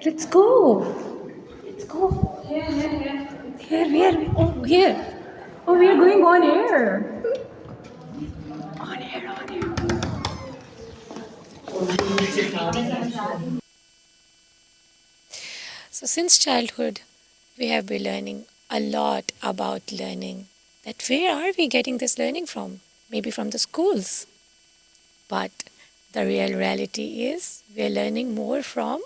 Let's go. Let's go. Here. Oh, here. Oh, we are going on air. On air, on air. So, since childhood, we have been learning a lot about learning. That where are we getting this learning from? Maybe from the schools. But the real reality is we're learning more from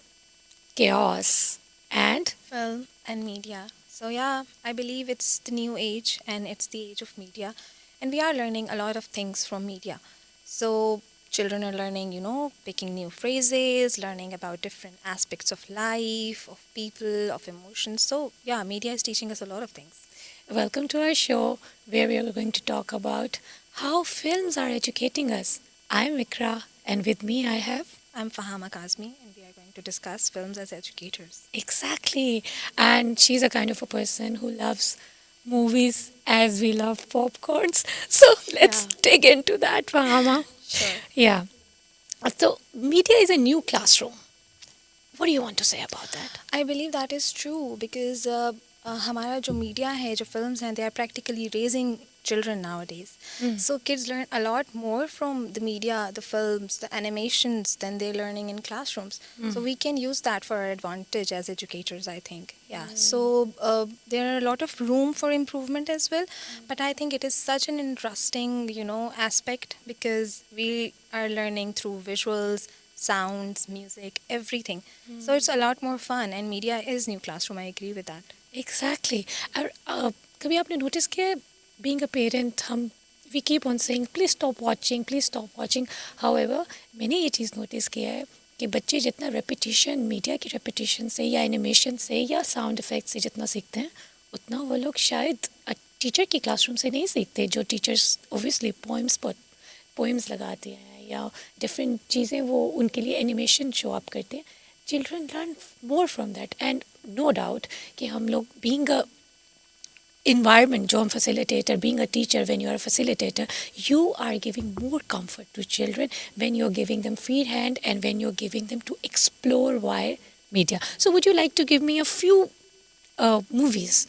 chaos and Film and media. So, yeah, I believe it's the new age and it's the age of media. And we are learning a lot of things from media. So, children are learning, picking new phrases, learning about different aspects of life, of people, of emotions. So, yeah, media is teaching us a lot of things. welcome to our show where we are going to talk about how films are educating us. I'm Vikra, and with me I have. I'm Fahama Kazmi, and we are going to discuss films as educators. Exactly. And she's a kind of a person who loves movies as we love popcorns. So let's Yeah, dig into that, Fahama. sure. Yeah. So media is a new classroom. What do you want to say about that? I believe that is true because हमारा जो media है जो films हैं they are practically raising children nowadays. So kids learn a lot more from the media, the films, the animations than they're learning in classrooms. So we can use that for our advantage as educators, I think. Yeah. So there are a lot of room for improvement as well, but I think it is such an interesting, aspect because we are learning through visuals, sounds, music, everything. So it's a lot more fun, and media is new classroom. I agree with that. Exactly. और कभी आपने notice किया है being a parent हम we keep on saying please stop watching however मैंने ये चीज़ notice किया है कि बच्चे जितना रेपिटेशन मीडिया की रेपिटेशन से या एनिमेशन से या साउंड इफ़ेक्ट से जितना सीखते हैं उतना वो लोग शायद टीचर की क्लासरूम से नहीं सीखते जो टीचर्स ओबियसली पोइम्स लगाते हैं या डिफरेंट चीज़ें वो उनके लिए एनिमेशन शो अप करते हैं children learn more from that and no doubt कि हम लोग बीइंग अ environment जो हम facilitator being a teacher when you are a facilitator you are giving more comfort to children when you're giving them free hand and when you're giving them to explore via media. So would you like to give me a few movies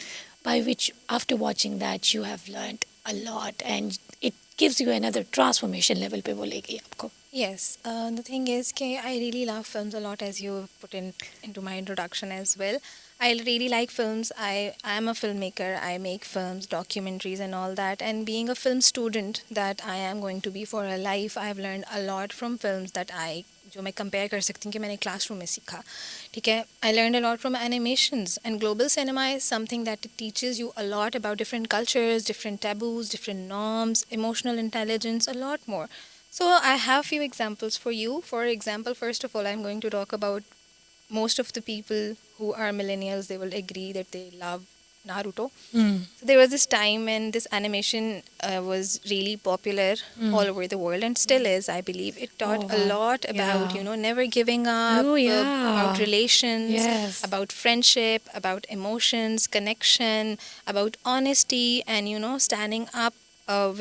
by which after watching that you have learned a lot and it gives you another transformation level पे बोलेगी आपको. Yes, the thing is, I really love films a lot, as you put into my introduction as well. I really like films. I am a filmmaker. I make films, documentaries, and all that. And being a film student that I am going to be for a life, I have learned a lot from films that जो मैं compare कर सकती हूँ कि मैंने classroom में सीखा ठीक है I learn a lot from animations and global cinema is something that it teaches you a lot about different cultures different taboos different norms emotional intelligence a lot more. So I have few examples for you. For example, first of all, I'm going to talk about most of the people who are millennials. They will agree that they love Naruto. So there was this time when this animation was really popular all over the world and still is, I believe. It taught a Wow. lot about, Yeah. never giving up, Oh yeah. about relations, Yes. about friendship, about emotions, connection, about honesty, and, standing up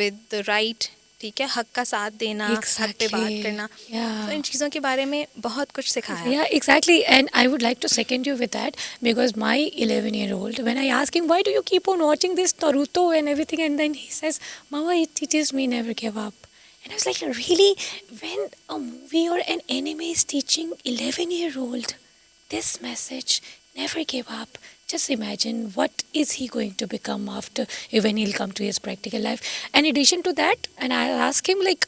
with the right. ठीक है हक का साथ देना हक पे बात Exactly. करना तो Yeah. इन चीज़ों के बारे में बहुत कुछ सिखाया. Yeah, exactly. And I would like to second you with that because my 11-year-old, when I ask him, why do you keep on watching this Naruto and everything? And then he says, Mama, it teaches me never give up. And I was like, really? When a movie or an anime is teaching 11-year-old this message, never give up. Just imagine what is he going to become after when he'll come to his practical life. And in addition to that, and I'll ask him like,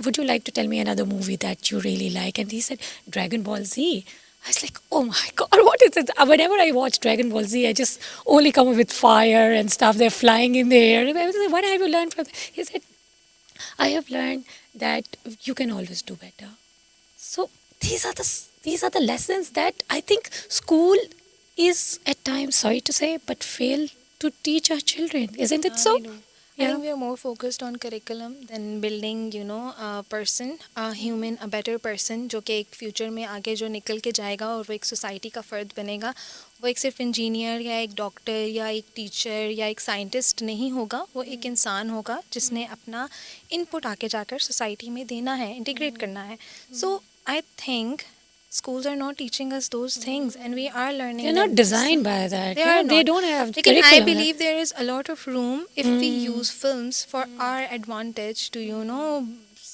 would you like to tell me another movie that you really like? And he said, Dragon Ball Z. I was like, oh my God, what is it? Whenever I watch Dragon Ball Z, I just only come up with fire and stuff. They're flying in the air. And I was like, what have you learned from that? He said, I have learned that you can always do better. So these are the lessons that I think school is at times, sorry to say, but fail to teach our children. Isn't it Yeah, so? they do. I Yeah. think we are more focused on curriculum than building, a person, a human, a better person जो कि एक future में आगे जो निकल के जाएगा और वो एक सोसाइटी का फ़र्द बनेगा. वो एक सिर्फ इंजीनियर या एक डॉक्टर या एक टीचर या एक साइंटिस्ट नहीं होगा. वो एक इंसान होगा जिसने अपना इनपुट आगे जाकर सोसाइटी में देना है इंटीग्रेट करना है. So I think schools are not teaching us those things, and we are learning They're them. not designed by that. They Yeah, are they not. don't have Like, I curriculum. believe there is a lot of room if we use films for our advantage to,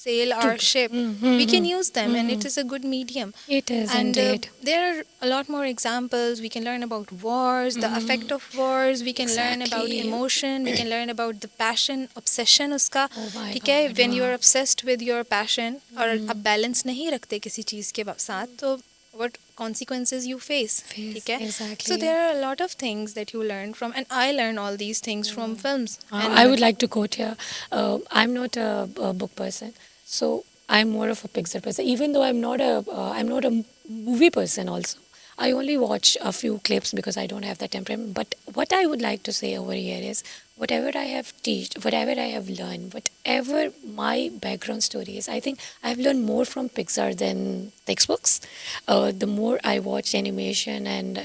sail our ship. We can use them, and it is a good medium. It is And indeed. there are a lot more examples. We can learn about wars, the effect of wars. We can learn about Exactly. emotion. We can learn about the passion, obsession उसका. Oh my ठीक है, God, when you wow. are obsessed with your passion और अब balance नहीं रखते किसी चीज़ के साथ, तो what consequences you face. ठीक है? Exactly. So there are a lot of things that you learn from, and I learn all these things from films. And I would like to quote here. I'm not a book person, so I'm more of a Pixar person. Even though I'm not a movie person. Also, I only watch a few clips because I don't have that temperament. But what I would like to say over here is, whatever I have taught, whatever I have learned, whatever my background story is, I think I've learned more from Pixar than textbooks. The more I watch animation and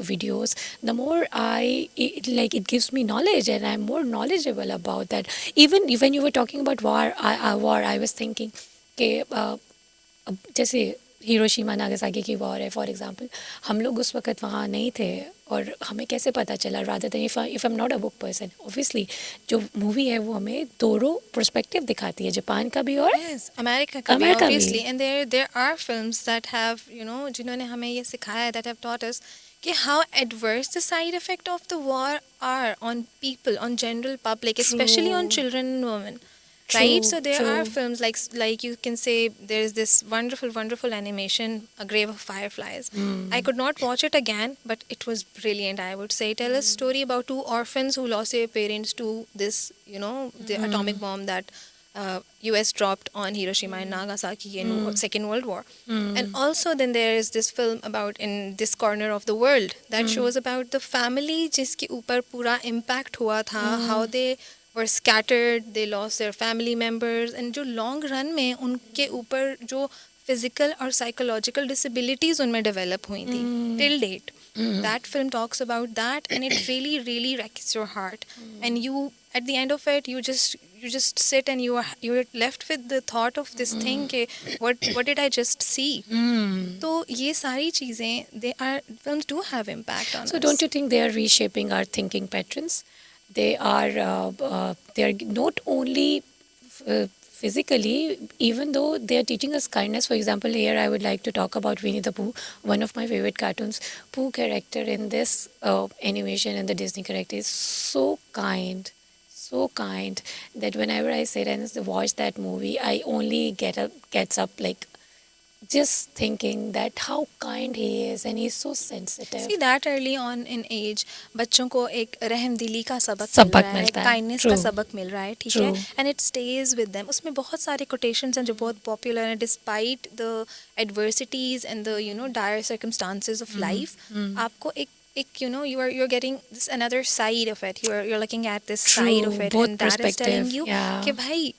videos, the more it gives me knowledge, and I'm more knowledgeable about that. Even when you were talking about war, I was thinking कि अब जैसे Hiroshima Nagasaki की war है for example, हम लोग उस वक्त वहाँ नहीं थे और हमें कैसे पता चला, rather than if I am not a book person, obviously जो मूवी है वो हमें दोनों पर्सपेक्टिव दिखाती है, जापान का भी और yes, America का भी, अमेरिका obviously, भी. and there are films that have, जिन्होंने हमें ये सिखाया, that have taught us कि how adverse the side effect of the war are on people, on general public, especially on True. children and women. True, Right, so there are true. films like you can say there is this wonderful animation, A Grave of Fireflies. I could not watch it again, but it was brilliant. I would say, tell a story about two orphans who lost their parents to this, the atomic bomb that U.S. dropped on Hiroshima and Nagasaki in Second World War. And also then there is this film about In This Corner of the World that shows about the family जिसके ऊपर पूरा impact हुआ था, how they were scattered, they lost their family members, and जो long run में उनके ऊपर जो physical और psychological disabilities उनमें develop हुई थी till date. That film talks about that, and it really wrecks your heart. And you, at the end of it, you just sit and you're left with the thought of this thing कि what did I just see? तो ये सारी चीज़ें, films do have impact on us. So don't you think they are reshaping our thinking patterns? They are not only physically, even though they are teaching us kindness. For example, here I would like to talk about Winnie the Pooh, one of my favorite cartoons. Pooh character in this animation and the Disney character is so kind that whenever I sit and watch that movie, I only gets up like just thinking that how kind he is, and he's so sensitive. See that early on in age, बच्चों को एक रहमदिली का सबक सबक मिल रहा है, मिलता है. kindness का True. सबक मिल रहा है, ठीक है, True. and it stays with them. उसमें बहुत सारे quotations हैं जो बहुत popular हैं, despite the adversities and the dire circumstances of life. आपको एक you're getting this another side of it. You're looking at this side of True, it, both and that is telling perspective, you yeah. कि भाई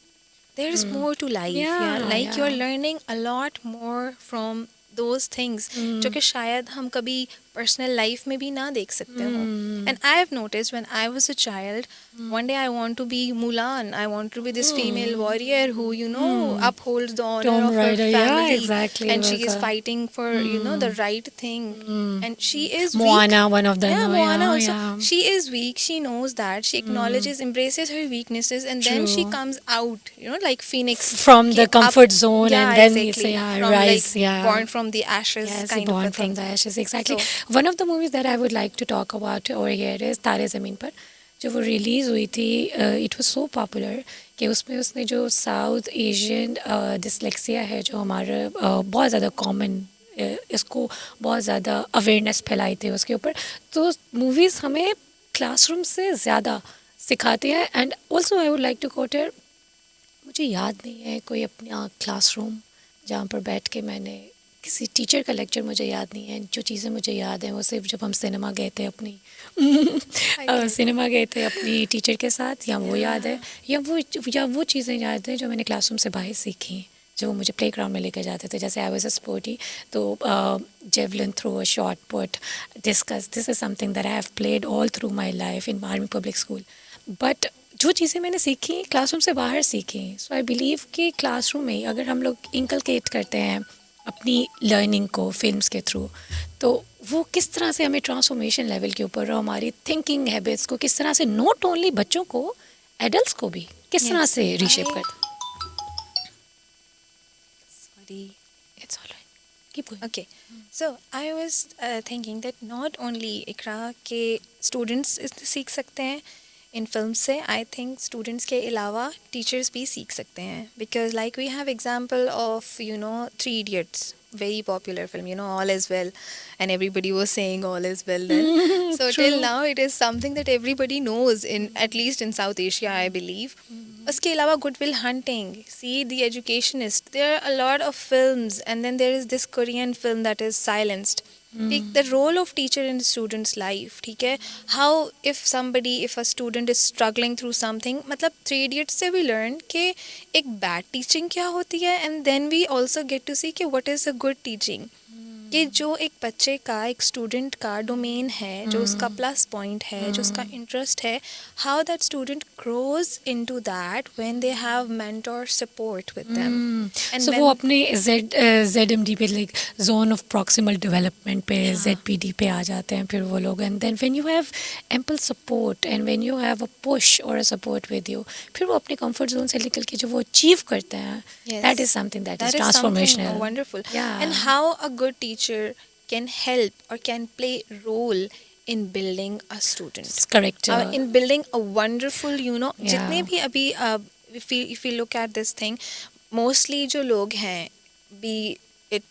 there is more to life. Yeah, Like yeah. you're learning a lot more from those things जो कि शायद हम कभी personal life में भी ना देख सकते हो. And I have noticed when I was a child, one day I want to be Mulan. I want to be this female warrior who upholds the honor Tomb of her Raider, yeah, family, exactly, and she is Varga. fighting for the right thing, and she is Moana, weak. one of them. Yeah, Moana also. Yeah. She is weak. She knows that. She acknowledges, embraces her weaknesses, and then she True. comes out. Like Phoenix From the ke up- comfort zone, Yeah, and then exactly. it's From, rise. like, Yeah. born from the ashes, Yes, kind of born a from thing. the ashes, exactly. So- One of the movies that I would like to talk about over here is तारे ज़मीन पर. जो वो release हुई थी, it was so popular कि उसमें उसने जो साउथ एशियन डिसलेक्सिया है जो हमारा बहुत ज़्यादा कॉमन, इसको बहुत ज़्यादा अवेयरनेस फैलाई थी उसके ऊपर. तो मूवीज़ हमें क्लासरूम से ज़्यादा सिखाती हैं. And also I would like to quote here, मुझे याद नहीं है कोई अपना क्लासरूम जहाँ पर बैठ के मैंने किसी टीचर का लेक्चर मुझे याद नहीं है. जो चीज़ें मुझे याद हैं वो सिर्फ जब हम सिनेमा गए थे अपनी सिनेमा गए थे अपनी टीचर के साथ, या वो याद है, या वो चीज़ें याद हैं जो मैंने क्लासरूम से बाहर सीखी, जो वो मुझे प्ले ग्राउंड में लेकर जाते थे. जैसे आई वाज अ स्पोर्टी, तो javelin throw, a shot put, discus, this is something that I have played all through my life in army public school. But जो चीज़ें मैंने सीखी क्लासरूम से बाहर सीखी. सो आई बिलीव कि क्लासरूम में अगर हम लोग इंकलकेट करते हैं अपनी लर्निंग को फिल्म्स के थ्रू, तो वो किस तरह से हमें ट्रांसफॉर्मेशन लेवल के ऊपर और हमारी थिंकिंग हैबिट्स को किस तरह से, नॉट ओनली बच्चों को, एडल्ट्स को भी किस तरह Yes, से रीशेप I करता sorry. है? It's alright, keep going. Okay, so I was thinking that not only इकरा के students इससे सीख सकते हैं इन फिल्म से, आई थिंक स्टूडेंट्स के अलावा टीचर्स भी सीख सकते हैं, because like we have example of three idiots, very popular film, all is well, and everybody was saying all is well then. So True. till now it is something that everybody knows, in at least in South Asia, I believe. उसके अलावा Goodwill Hunting, See the Educationist, there are a lot of films, and then there is this Korean film that is Silenced. The role of teacher in student's life, ठीक है, how if a student is struggling through something, मतलब three idiots से we learn कि एक bad teaching क्या होती है, and then we also get to see कि what is a good teaching, कि जो एक बच्चे का, एक स्टूडेंट का डोमेन है, जो उसका प्लस पॉइंट है, जो उसका इंटरेस्ट है, how that student grows into that when they have mentor support with them. So वो अपने ZMD पे, like zone of proximal development पे, ZPD पे आ जाते हैं फिर वो लोग, and then when you have ample support and when you have a push और अ सपोर्ट विद यू, फिर वो अपने कंफर्ट जोन से निकल के जो वो अचीव करते हैं, that is something that is transformational. Wonderful. And how a good teacher can help or can play role in building a student. Correct. In building a wonderful, Yeah. जितने भी अभी if we look at this thing, mostly जो लोग हैं, be it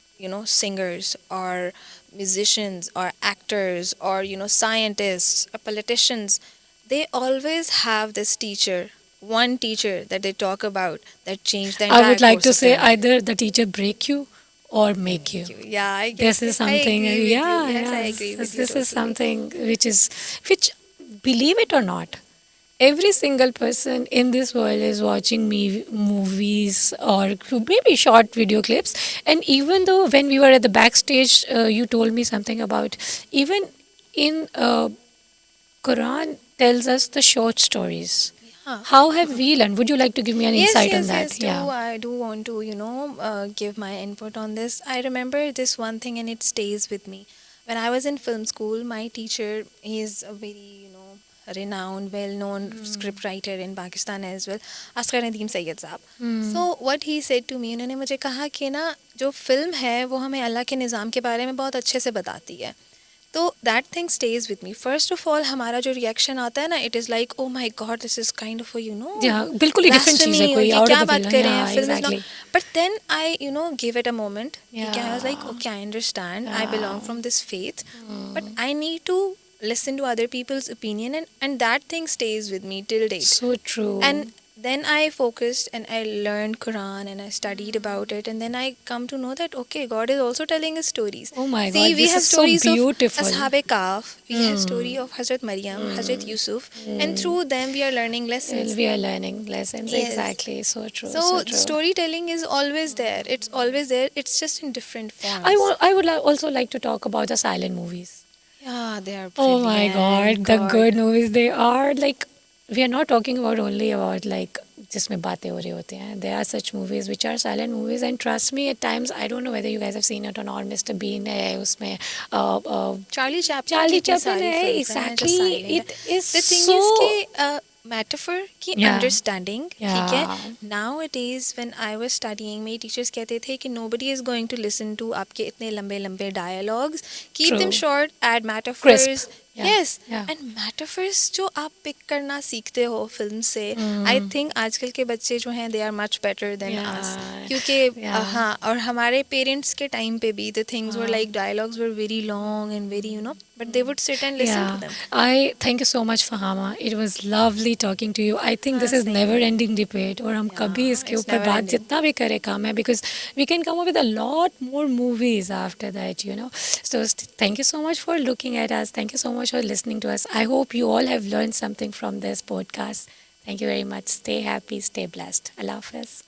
singers or musicians or actors or scientists or politicians, they always have this teacher, one teacher that they talk about that changed the entire I would like course to of say their life. either the teacher break you or make you. Yeah, I get This it. is something, I agree with yeah, you. Yes, I yes, agree with this you is totally. something which, believe it or not, every single person in this world is watching me movies or maybe short video clips. And even though when we were at the backstage, you told me something about even in Quran tells us the short stories. Huh. How have we learned? Would you like to give me an insight on that? Yes, I do want to, give my input on this. I remember this one thing and it stays with me. When I was in film school, my teacher, he is a very, renowned, well-known script writer in Pakistan as well, Asghar Nadeem Sayyed Saab. So what he said to me, उन्होंने मुझे कहा कि ना जो film है वो हमें अल्लाह के निज़ाम के बारे में बहुत अच्छे से बताती है. तो that thing stage with me. First of all हमारा जो रिएक्शन आता है ना, it is like oh my God, this is kind of बिल्कुल ही डिफरेंट चीज है, कोई क्या बात कर रहे हैं film. Exactly. But then I give it a moment. I was like okay, I understand, I belong from this faith, but I need to listen to other people's opinion, and that thing stays with me till date. So true. And then I focused and I learned Quran and I studied about it, and then I come to know that okay, God is also telling us stories. Oh my See, God, we this have is so stories beautiful. of Ashab-e Kahf, we have story of Hazrat Maryam, Hazrat Yusuf, and through them we are learning lessons. We are learning lessons. Yes. Exactly. So true. So true. storytelling is always there. It's always there. It's just in different forms. I would also like to talk about the silent movies. Yeah, they are Oh my brilliant. God, the good movies, they are like, we are not talking about only about like जिसमें बातें हो रही होती हैं. There are such movies which are silent movies, and trust me, at times I don't know whether you guys have seen it or not. Mr. Bean है उसमें, Charlie Chaplin Charlie की इतनी Chaplin सारी है, films हैं जो exactly. silent हैं. It is The thing so. is कि metaphor की Yeah. understanding, ठीक Yeah. है. Nowadays when I was studying, मेरी teachers कहते थे कि nobody is going to listen to आपके इतने लंबे लंबे dialogues. Keep True. them short, add metaphors. Crisp. Yeah. Yes. Yeah. And metaphors जो आप pick करना सीखते हो फिल्म से, I think आजकल के बच्चे जो हैं they are much better than Yeah. us. क्योंकि Yeah. हाँ, और हमारे पेरेंट्स के टाइम पे भी the things were like dialogues were very long and very but they would sit and listen to them. I thank you so much, Fahama. It was lovely talking to you. I think this is same. never ending debate, और हम कभी इसके it's ऊपर never बात ending. जितना भी करें कम है, because we can come up with a lot more movies after that, So thank you so much for looking at us. Thank you so much for listening to us. I hope you all have learned something from this podcast. Thank you very much. Stay happy, stay blessed. Allah Hafiz.